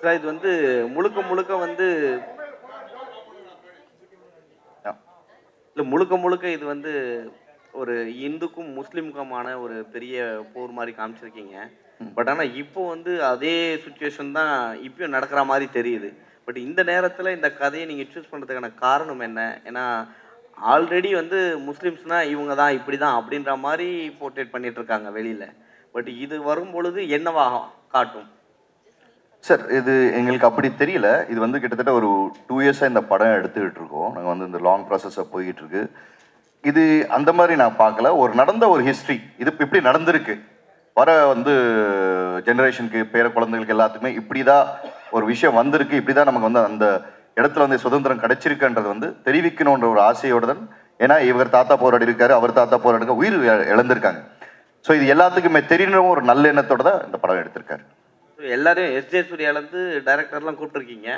Sir இது வந்து முழுக்க முழுக்க வந்து இல்லை முழுக்க முழுக்க இது வந்து ஒரு இந்துக்கும் முஸ்லீமுக்குமான ஒரு பெரிய போர் மாதிரி காமிச்சிருக்கீங்க. பட் ஆனால் இப்போ வந்து அதே சுச்சுவேஷன் தான் இப்பயும் நடக்கிற மாதிரி தெரியுது. பட் இந்த நேரத்தில் இந்த கதையை நீங்கள் சூஸ் பண்ணுறதுக்கான காரணம் என்ன? ஏன்னா ஆல்ரெடி வந்து முஸ்லீம்ஸ்னால் இவங்க தான் இப்படி தான் அப்படின்ற மாதிரி போர்ட்ரேட் பண்ணிட்டு இருக்காங்க வெளியில். பட் இது வரும் பொழுது என்னவாக காட்டும்? சார் இது எங்களுக்கு அப்படி தெரியல. இது வந்து கிட்டத்தட்ட ஒரு 2 இயர்ஸாக இந்த படம் எடுத்துக்கிட்டு இருக்கோம். நாங்கள் வந்து இந்த லாங் ப்ராசஸாக போய்கிட்டு இருக்கு. இது அந்த மாதிரி நான் பார்க்கல. ஒரு நடந்த ஒரு ஹிஸ்ட்ரி இது இப்படி நடந்திருக்கு. வர வந்து ஜெனரேஷனுக்கு பேர குழந்தைகளுக்கு எல்லாத்துக்குமே இப்படி தான் ஒரு விஷயம் வந்திருக்கு. இப்படி தான் நமக்கு வந்து அந்த இடத்துல வந்து சுதந்திரம் கிடைச்சிருக்குன்றது வந்து தெரிவிக்கணுன்ற ஒரு ஆசையோடு தான். ஏன்னா இவர் தாத்தா போராடி இருக்காரு, அவர் தாத்தா போராடி உயிர் இழந்திருக்காங்க. ஸோ இது எல்லாத்துக்குமே தெரியணும் ஒரு நல்ல எண்ணத்தோட தான் இந்த படம் எடுத்திருக்காரு. எல்லாரையும் எஸ்.ஜே. சூர்யாலேருந்து டைரக்டர்லாம் கூப்பிட்டுருக்கீங்க.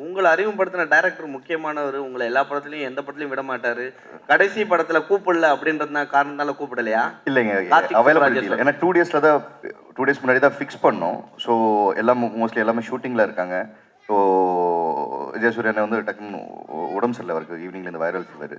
உங்களை அறிமுகப்படுத்தின டைரக்டர் முக்கியமானவர். உங்களை எல்லா படத்துலையும் எந்த படத்துலையும் விட மாட்டாரு. கடைசி படத்தில் கூப்பிடல அப்படின்றதுனா காரணத்தால கூப்பிடலையா? இல்லைங்க, அவைலபிலிட்டி இல்லை. ஏன்னா 2 டேஸ் முன்னாடி தான் ஃபிக்ஸ் பண்ணோம். ஸோ எல்லாம் மோஸ்ட்லி எல்லாமே ஷூட்டிங்கில் இருக்காங்க. So S J. சூர்யா வந்து டக்குன்னு உடம்பு சரியில்லை அவருக்கு. ஈவினிங்லேருந்து வைரல் ஃபீவர்.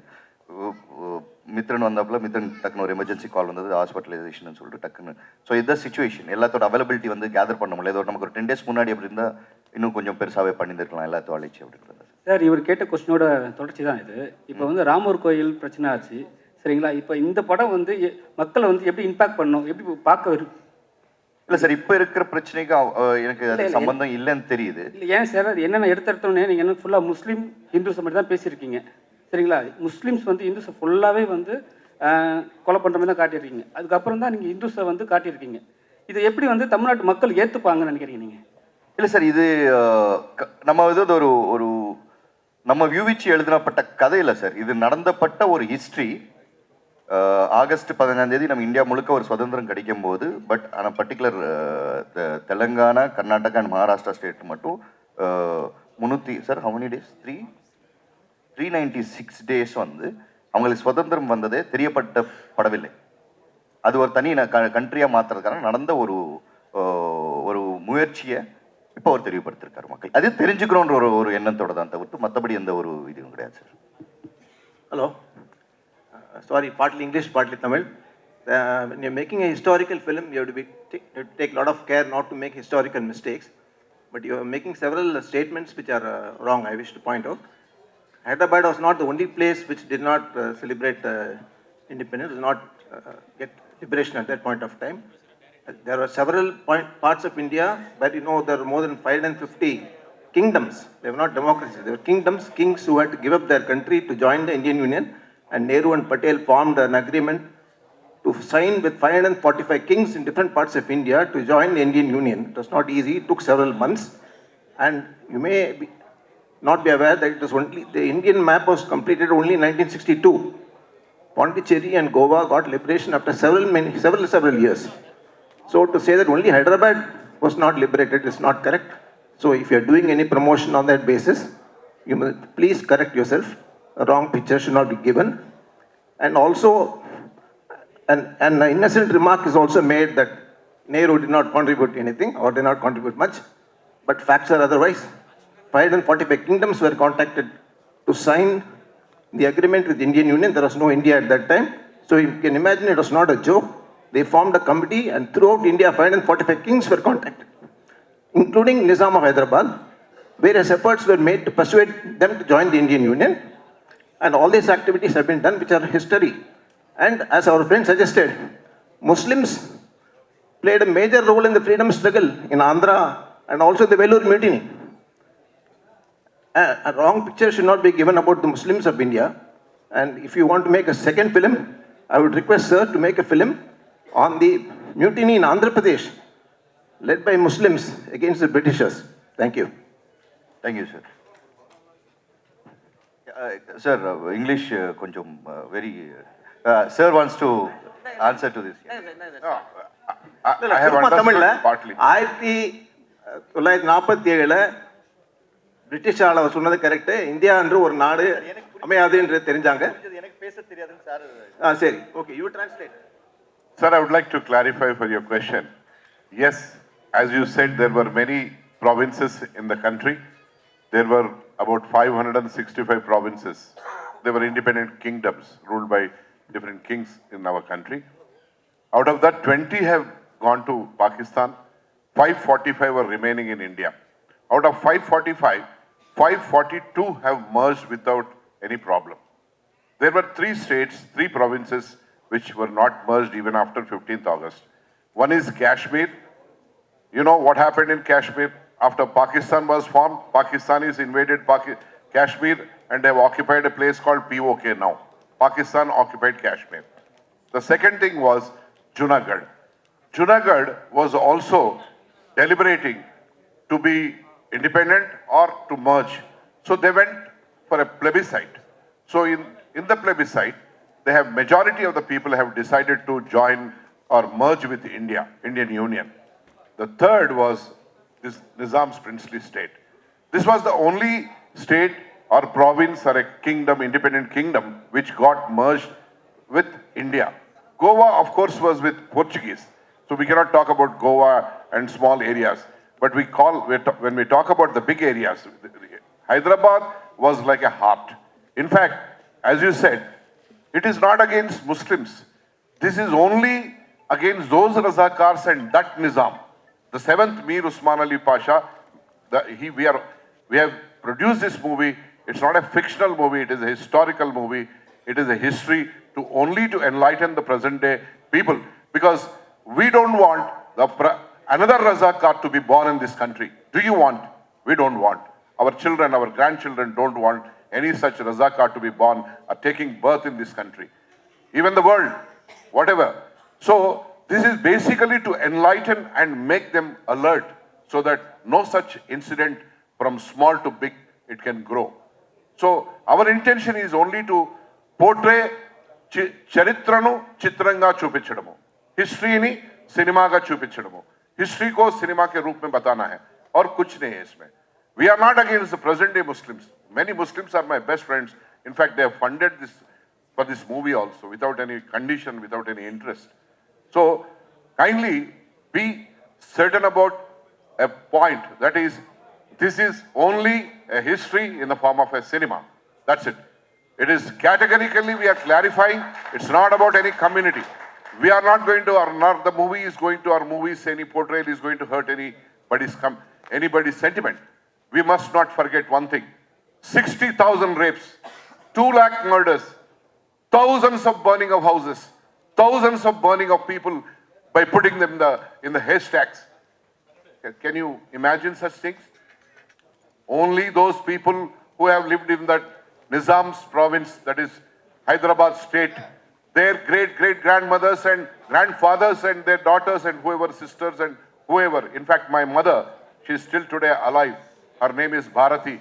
மித்ரன் வந்தப்பல மித்ரன் டக்குன்னு ஒரு எமர்ஜென்சி கால் வந்தது, ஹாஸ்பிட்டலைசேஷன் சொல்லிட்டு டக்குன்னு. ஸோ இதுதான் சுச்சுவேஷன். எல்லாத்தோட அவைலபிலிட்டி வந்து கேதர் பண்ண முடியல. இதோட நமக்கு ஒரு 10 டேஸ் முன்னாடி அப்படி இருந்தால் இன்னும் கொஞ்சம் பெருசாகவே பண்ணியிருக்கலாம் எல்லாத்தையும் அழைச்சி அப்படின்றது. சார் இவர் கேட்ட கொஸ்டினோட தொடர்ச்சி தான் இது. இப்போ வந்து ராமர் கோயில் பிரச்சனை ஆச்சு சரிங்களா? இப்போ இந்த படம் வந்து மக்களை வந்து எப்படி இம்பாக்ட் பண்ணணும், எப்படி பார்க்க வரும்? இல்லை சார், இப்போ இருக்கிற பிரச்சனைக்கு எனக்கு அது சம்பந்தம் இல்லைன்னு தெரியுது. இல்லை ஏன் சார் அது என்னென்ன எடுத்தோடனே நீங்கள் என்ன ஃபுல்லாக முஸ்லீம் ஹிந்துஸ் மட்டும் தான் பேசியிருக்கீங்க சரிங்களா? முஸ்லீம்ஸ் வந்து இந்துஸை ஃபுல்லாகவே வந்து கொலை பண்ணுற மாதிரி தான் காட்டியிருக்கீங்க. அதுக்கப்புறம் தான் நீங்கள் இந்துஸை வந்து காட்டியிருக்கீங்க. இது எப்படி வந்து தமிழ்நாட்டு மக்கள் ஏற்றுப்பாங்கன்னு நினைக்கிறீங்க நீங்கள்? இல்லை சார், இது நம்ம இது ஒரு ஒரு நம்ம வியூவிச்சு எழுதினப்பட்ட கதை இல்லை சார். இது நடந்தப்பட்ட ஒரு ஹிஸ்ட்ரி. ஆகஸ்ட் 15 நம்ம இந்தியா முழுக்க ஒரு சுதந்திரம் கிடைக்கும் போது, பட் ஆனால் particular Telangana, Karnataka and Maharashtra state மட்டும் 300 sir how many days 396 days வந்து அவங்களுக்கு சுதந்திரம் வந்ததே தெரியப்படவில்லை. அது ஒரு தனி கண்ட்ரியாக மாற்றுறதுக்கான நடந்த ஒரு ஒரு முயற்சியை இப்போ அவர் தெரியப்படுத்திருக்காரு மக்கள். அது தெரிஞ்சுக்கணுன்ற ஒரு எண்ணத்தோட தான் தவிர்த்து மற்றபடி எந்த ஒரு இதுவும் கிடையாது sir. Hello, sorry, partly English, partly Tamil. When you're making a historical film, you have to take a lot of care not to make historical mistakes. But you are making several statements which are wrong, I wish to point out. Hyderabad was not the only place which did not celebrate independence, did not get liberation at that point of time. There were several parts of India where there were more than 550 kingdoms. They were not democracies, they were kingdoms, kings who had to give up their country to join the Indian Union. And Nehru and Patel formed an agreement to sign with 545 kings in different parts of India to join the Indian Union. It was not easy, it took several months. And you may not be aware that it was only, the Indian map was completed only in 1962. Pondicherry and Goa got liberation after several years. So to say that only Hyderabad was not liberated is not correct. So if you are doing any promotion on that basis, you must please correct yourself. A wrong picture should not be given. And also, an innocent remark is also made that Nehru did not contribute anything or did not contribute much, but facts are otherwise. 545 kingdoms were contacted to sign the agreement with the Indian Union. There was no India at that time. So you can imagine it was not a joke. They formed a committee and throughout India 545 kings were contacted, including Nizam of Hyderabad. Various efforts were made to persuade them to join the Indian Union. And all these activities have been done which are history. And as our friend suggested, Muslims played a major role in the freedom struggle in Andhra and also the Vellore Mutiny. A wrong picture should not be given about the Muslims of India. And if you want to make a second film, I would request sir to make a film on the mutiny in Andhra Pradesh led by Muslims against the Britishers. Thank you. Thank you, sir. Sir, English konjam very sir wants to answer to this. I have understood partly. 1947 British ஆள சொன்னது correct. India என்று ஒரு நாடு அமையாது என்று தெரிஞ்சாங்க. எனக்கு பேச தெரியாதுன்னு சார். சரி, okay, you translate. Sir, I would like to clarify for your question. Yes, as you said, there were many provinces in the country. There were about 565 provinces. They were independent kingdoms ruled by different kings in our country. Out of that, 20 have gone to Pakistan. 545 were remaining in India. Out of 545, 542 have merged without any problem. There were 3 states, 3 provinces which were not merged even after 15th August. One is Kashmir. You know what happened in Kashmir? After Pakistan was formed, Pakistanis invaded Kashmir and they have occupied a place called POK now. Pakistan occupied Kashmir. The second thing was Junagadh. Junagadh was also deliberating to be independent or to merge. So they went for a plebiscite. So in the plebiscite, they have majority of the people have decided to join or merge with India, Indian Union. The third was this Nizam's princely state. This was the only state or province or a kingdom, independent kingdom, which got merged with India. Goa, of course, was with Portuguese. So we cannot talk about Goa and small areas. But when we talk about the big areas, Hyderabad was like a heart. In fact, as you said, it is not against Muslims. This is only against those Razakars and that Nizam. The 7th Mir Usman Ali Pasha, we have produced this movie. It's not a fictional movie, it is a historical movie. It is a history only to enlighten the present day people. Because we don't want another Razakar to be born in this country. Do you want? We don't want. Our children, our grandchildren don't want any such Razakar to be born or taking birth in this country. Even the world, whatever. So this is basically to enlighten and make them alert so that no such incident from small to big, it can grow. So our intention is only to portray Charitranu Chitranga Chupichadamu. History ni cinema ka chupichadamu. History ko cinema ke roop mein batana hai. Aur kuch nahi hai isme. We are not against the present day Muslims. Many Muslims are my best friends. In fact, they have funded this for this movie also without any condition, without any interest. So kindly be certain about a point, that is, this is only a history in the form of a cinema. That's it. It is categorically we are clarifying, it's not about any community. We are not going to, or not the movie is going to, our movies, any portrayal is going to hurt anybody's sentiment. We must not forget one thing. 60,000 rapes, 2 lakh murders, thousands of burning of houses, thousands of burning of people by putting them in the haystacks. Can you imagine such things? Only those people who have lived in that Nizam's province, that is Hyderabad state, their great-great-grandmothers and grandfathers and their daughters and whoever, sisters and whoever. In fact, my mother, she is still today alive. Her name is Bharati.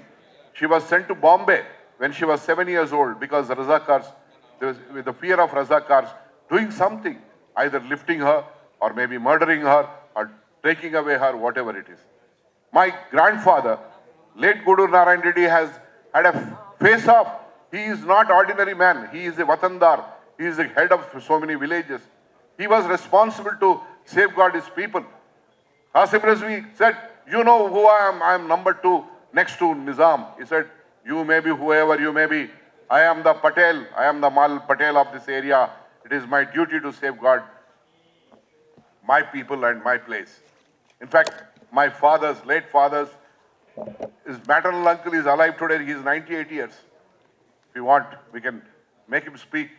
She was sent to Bombay when she was 7 years old because the Razakars, with the fear of Razakars, doing something, either lifting her or maybe murdering her or taking away her, whatever it is. My grandfather, late Gudur Narayan Reddy, has had a face-off. He is not ordinary man. He is a Watandar. He is the head of so many villages. He was responsible to safeguard his people. Qasim Rizvi said, you know who I am? I am number 2 next to Nizam. He said, you may be whoever you may be. I am the Patel. I am the Mal Patel of this area. It is my duty to safeguard my people and my place. In fact, my late father's, his maternal uncle is alive today. He is 98 years. If you want, we can make him speak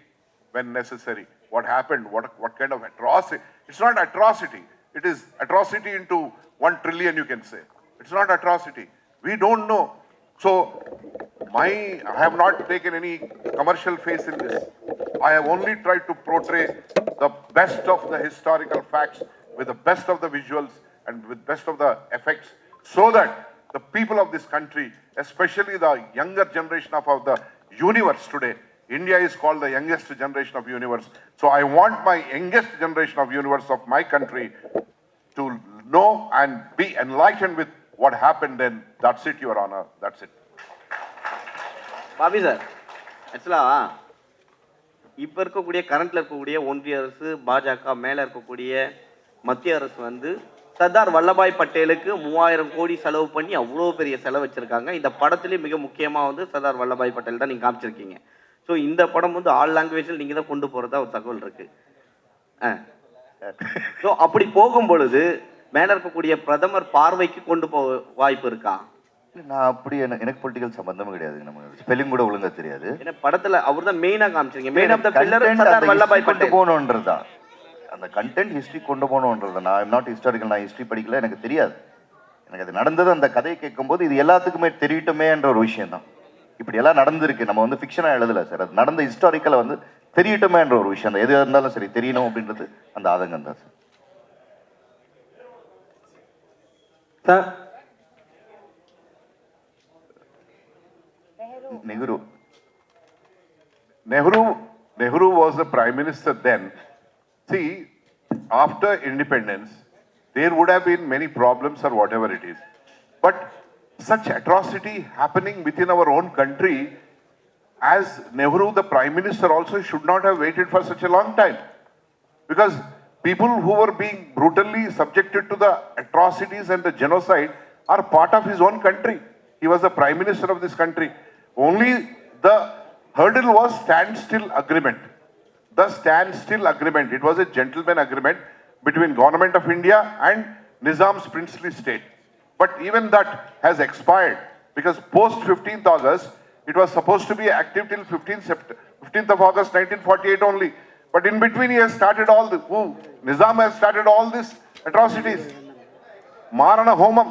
when necessary. What happened? What kind of atrocity? It's not atrocity. It is atrocity into 1 trillion, you can say. It's not atrocity. We don't know. So, I have not taken any commercial face in this. I have only tried to portray the best of the historical facts with the best of the visuals and with best of the effects so that the people of this country, especially the younger generation of the universe today, India is called the youngest generation of universe. So I want my youngest generation of universe of my country to know and be enlightened with what happened then. That's it, Your Honor. That's it. Bobby sir, ஆக்சுவலாக இப்போ இருக்கக்கூடிய கரண்ட்டில் இருக்கக்கூடிய ஒன்றிய அரசு, பாஜக மேலே இருக்கக்கூடிய மத்திய அரசு வந்து சர்தார் வல்லபாய் பட்டேலுக்கு 3000 கோடி செலவு பண்ணி அவ்வளோ பெரிய செலவு வச்சிருக்காங்க. இந்த படத்துலேயே மிக முக்கியமாக வந்து சர்தார் வல்லபாய் பட்டேல் தான் நீங்கள் காமிச்சிருக்கீங்க. ஸோ இந்த படம் வந்து ஆல் லாங்குவேஜில் நீங்கள் தான் கொண்டு போகிறதா ஒரு தகவல் இருக்கு. ஸோ அப்படி போகும் பொழுது மேலே இருக்கக்கூடிய பிரதமர் பார்வைக்கு கொண்டு போக வாய்ப்பு இருக்கா? நான் அப்படி எனக்கு பொலிட்டிக்கல் சம்பந்தமே கிடையாது. நமக்கு ஸ்பெல்லிங் கூட ஒழுங்கா தெரியாது. ஏன்னா படத்துல அவர் தான் மெயினா காமிச்சிருக்கீங்க. Main of the pillar Sardar Vallabhbhai கொண்டு பட்டேல் போகணுன்றதுதான். அந்த கண்டென்ட் ஹிஸ்டரி கொண்டு போகணுன்றது. நான் ஐம் நாட் ஹிஸ்டாரிக்கல், நான் ஹிஸ்டரி படிக்கல, எனக்கு தெரியாது. எனக்கு அது நடந்தது அந்த கதையை கேட்கும்போது இது எல்லாத்துக்குமே தெரியட்டுமேன்ற ஒரு விஷயம் தான். இப்படி எல்லாம் நடந்திருக்கு, நம்ம வந்து ஃபிக்ஷனாக எழுதலை சார். அது நடந்த ஹிஸ்டாரிக்கலை வந்து தெரியட்டுமேன்ற ஒரு விஷயம் தான். எது இருந்தாலும் சரி தெரியணும் அப்படின்றது அந்த ஆதங்கம் தான் sir. Sir Nehru was the prime minister then. See, after independence, there would have been many problems or whatever it is. But such atrocity happening within our own country, as Nehru, the prime minister, also should not have waited for such a long time. Because people who were being brutally subjected to the atrocities and the genocide are part of his own country. He was the prime minister of this country. Only the hurdle was standstill agreement. The standstill agreement. It was a gentleman agreement between government of India and Nizam's princely state. But even that has expired because post 15th August, it was supposed to be active till 15th of August 1948 only. But in between he has started all the, Nizam has started all these atrocities. Marana Homam,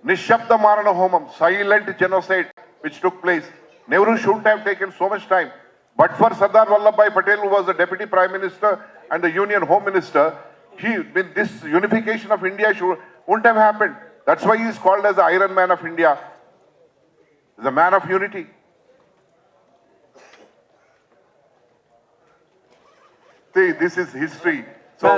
Nishabda Marana Homam, silent genocide which took place. Nehru shouldn't have taken so much time. But for Sardar Vallabhbhai Patel, who was the Deputy Prime Minister and the Union Home Minister, with this unification of India wouldn't have happened. That's why he is called as the Iron Man of India, the man of unity. See, this is history. So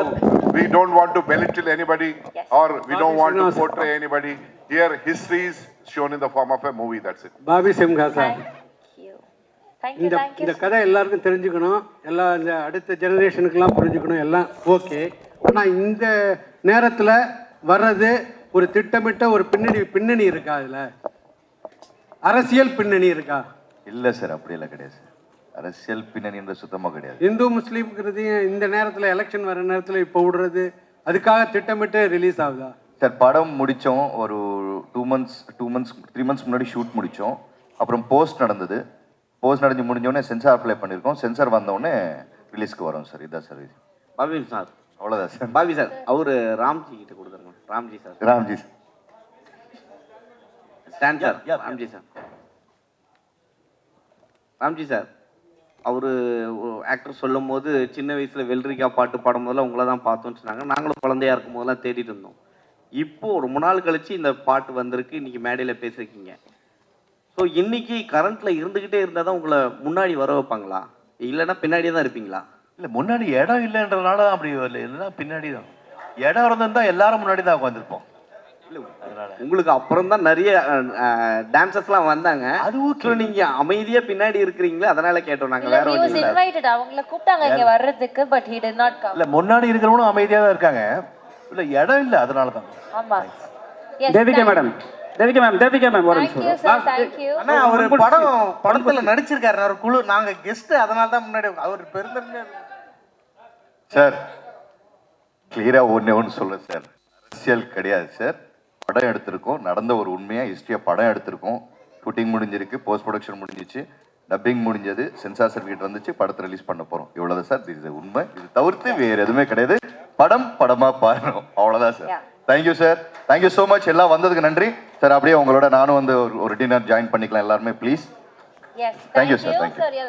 we don't want to belittle anybody or we don't want to portray anybody. Here, history is shown in the form of a movie, that's it. Bobby Simha sir, Thank you. இந்த கதை எல்லாருக்கும் தெரிஞ்சுக்கணும், எல்லாம் இந்த அடுத்த ஜெனரேஷனுக்கெல்லாம் புரிஞ்சுக்கணும், எல்லாம் okay. ஆனால் இந்த நேரத்தில் வர்றது ஒரு திட்டமிட்ட ஒரு பின்னணி இருக்கா? அதில் அரசியல் பின்னணி இருக்கா? இல்லை சார், அப்படியெல்லாம் கிடையாது சார். அரசியல் பின்னணின்ற சுத்தமாக கிடையாது. இந்து முஸ்லீம்ங்கிறது இந்த நேரத்தில் எலெக்ஷன் வர நேரத்தில் இப்போ விடுறது அதுக்காக திட்டமிட்டு ரிலீஸ் ஆகுதா சார்? படம் முடித்தோம், ஒரு 3 months முன்னாடி ஷூட் முடித்தோம். அப்புறம் போஸ்ட் நடந்தது. போஸ்ட் நடந்து முடிஞ்சோடனே சென்சார் அப்ளை பண்ணியிருக்கோம். சென்சார் வந்தோடனே ரிலீஸ்க்கு வரோம் சார். இதுதான் சார். பாபி சார், அவ்வளோதான் சார். பாபி சார், அவரு ராம்ஜி கிட்ட கொடுத்துருங்க. Ramji sir, Ramji sir, stand sir, Ramji sir, Ramji sir. அவரு ஆக்டர் சொல்லும் போது சின்ன வயசுல வெள்ளரிக்கா பாட்டு பாடும் போதெல்லாம் உங்களை தான் பார்த்தோன்னு சொன்னாங்க. நாங்களும் குழந்தையா இருக்கும் போதெல்லாம் தேடிட்டு இருந்தோம். இப்போ ஒரு 3 நாள் கழிச்சு இந்த பாட்டு வந்திருக்கு, இன்னைக்கு மேடையில் பேசியிருக்கீங்க. ஸோ இன்னைக்கு கரண்ட்ல இருந்துகிட்டே இருந்தால் தான் உங்களை முன்னாடி வர வைப்பாங்களா, இல்லைன்னா பின்னாடியே தான் இருப்பீங்களா? இல்லை, முன்னாடி இடம் இல்லைன்றதுனால அப்படி வரல, இல்லைன்னா பின்னாடி தான். இடம் இருந்திருந்தா எல்லாரும் முன்னாடி தான் உட்காந்துருப்போம். இல்லை, அதனால உங்களுக்கு அப்புறம் தான் நிறைய டான்சர்ஸ்லாம் வந்தாங்க. அது ஓகே, நீங்க அமைதியா பின்னாடி இருக்கிறீங்களே, அதனால கேட்டோம் நாங்க. வேற ஒன்றும் இல்லை, அவங்கள கூப்பிட்டாங்க இங்க வர்றதுக்கு, but he did not come. இல்லை, முன்னாடி இருக்கிறவங்களும் அமைதியாக தான் இருக்காங்க. இல்லை, இடம் இல்லை, அதனால தான். ஆமா. தேவிகா மேடம், தேவிகா மேம் ஒரு நிமிஷம். Thank you. ஆனா அவர் படத்துல நடிச்சிருக்காரு, அவர் குழு, நாங்க கெஸ்ட், அதனால தான் முன்னாடி அவர் பெருந்தன்மை. சார் கிளியராக ஒன்று சொல்ல சார், அரசியல் கிடையாது சார். படம் எடுத்திருக்கோம், நடந்த ஒரு உண்மையாக ஹிஸ்ட்ரியாக படம் எடுத்திருக்கோம். ஷூட்டிங் முடிஞ்சிருக்கு, போஸ்ட் ப்ரொடக்ஷன் முடிஞ்சிச்சு, டப்பிங் முடிஞ்சது, சென்சார் சர்டிஃபிகேட் வந்துச்சு, படத்தை ரிலீஸ் பண்ண போகிறோம். இவ்வளோதான் சார். இது உண்மை. இது தவிர்த்து வேறு எதுவுமே கிடையாது. படமாக பாருங்க, அவ்வளோதான் sir. Thank you sir, thank you so much. எல்லாம் வந்ததுக்கு நன்றி சார். அப்படியே உங்களோட நானும் வந்து ஒரு டின்னர் ஜாயின் பண்ணிக்கலாம் எல்லாருமே, please. Yes, thank you sir. Thank you.